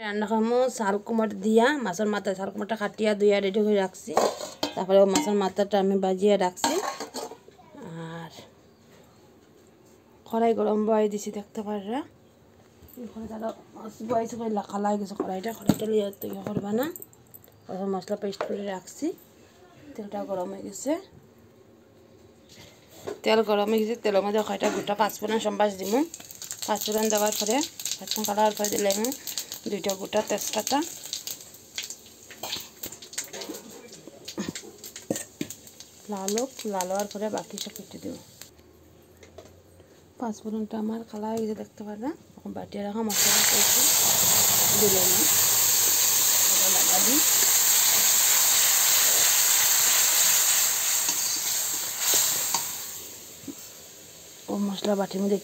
রান্না খামো শাল কুমড় দিয়া মাছের মাথা শাল কুমড়টা কাটিয়া দুইয়া রেডি করে রাখছি। তারপরে মাছের মাথাটা আমি বাজিয়ে রাখছি আর কড়াই গরম বয়ে দিছি দেখতে পাররা। এখানে তারা মাছ বয়েছে করে খালাই গেছে কড়াইটা লিয়ে তৈরি করবা না। মশলা পেস্ট করে রাখছি। তেলটা গরম হয়ে গেছে, তেল গরম হয়ে গেছে। তেলের মধ্যে কয়টা গোটা পাঁচফোড়ন সম্বাস দিব। পাঁচফোড়ন দেওয়ার পরে পাঁচফোড়ন কাটার পরে দিলে আমি দুইটা গোটা তেজপাতা, লাল হওয়ার পরে বাকি সব কেটে দেব। পাঁচফোড়নটা আমার কালা হয়ে গেছে দেখতে পারে। এখন বাটিয়ে রাখা মশলাটা করছি দিলে না লাগা দিই। ও মশলা বাটির মধ্যে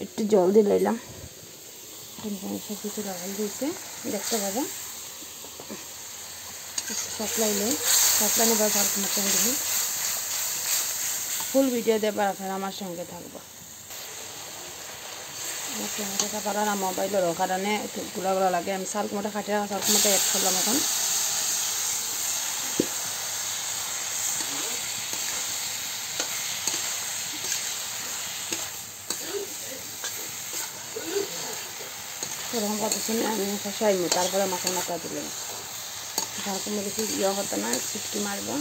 একটু জল দিয়ে লইলাম। সব কিছু লাগাই দিয়েছে দেখতে পাবে। সাপ্লাইলে নেবার পারক মতন দিবি। ফুল ভিডিও দেবার আপনারা আমার সঙ্গে থাকবো। আমার সঙ্গে থাকা পারা না মোবাইলের কারণে গুলা লাগে। আমি শাল কুমড়া কাটিয়ে শাল কুমড়াটা অ্যাড করলাম। এখন এরকম কতক্ষণ আমি কষাইমু, তারপরে মাছের মাথা দিলাম। শাল কুমড়া বেশি ইয়ে হতো না, সিটকি মারবো।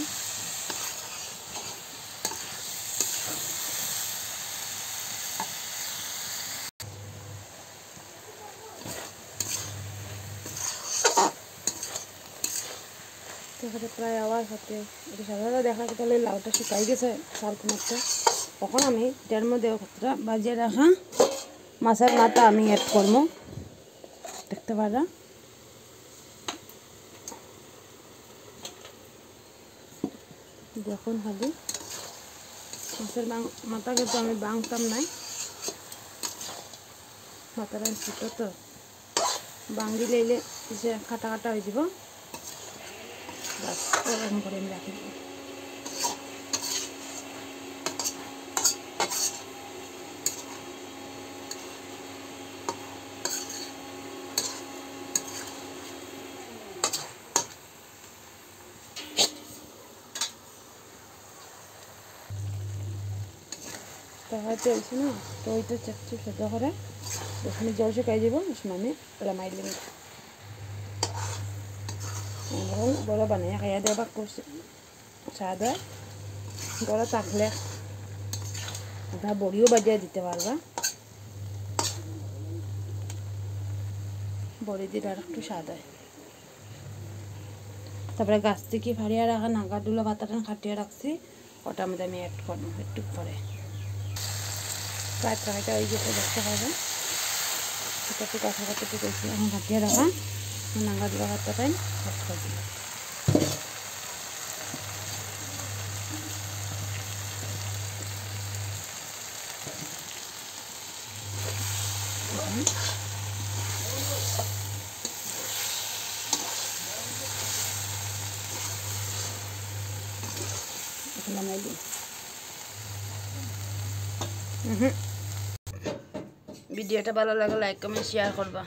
প্রায় আওয়াজ হতে সাধারণত দেখা গেলে লাউটা শুকাই গেছে শাল কুমড়াটা। তখন আমি এটার মধ্যে বাজিয়ে রাখা মাছের মাথা আমি অ্যাড করবো দেখতে পারা। দেখুন খালি মাছের মাথাকে তো আমি বাংতাম নাই, মাথাটা ছোটো তো বাঙ্গি লইলে সে খাটা হয়ে যাব। বাস ওরকম করে আমি রাখি দেব। তাহলে চলছে না তো ওইটা চাকচু সেদ্ধ করে যখন জল শুকাই যাব আমি রামাই দিলাম। বড় বানিয়ে খাইয়া দেওয়া করছি স্বাদ হয়। বড় থাকলে আপনার বড়িও বাজিয়ে দিতে পারবা। বড়ি দিলে আর একটু স্বাদ হয়। তারপরে গাছ থেকে ফাড়িয়ে রাখা নাগাডুলা পাতাটা কাটিয়ে রাখছি, ওটার মধ্যে আমি অ্যাড করবো একটু পরে। প্রায় ফ্রাইটা হয়ে গেছে দেখতে পারবেন। এটা একটু কাঁচা করেছি এখন কাটিয়ে রাখা নাগাডুলা পাতাটাই অ্যাড করে দিলাম। নামাই দিই। ভিডিওটা ভালো লাগলে লাইক কমেন্ট শেয়ার করবা।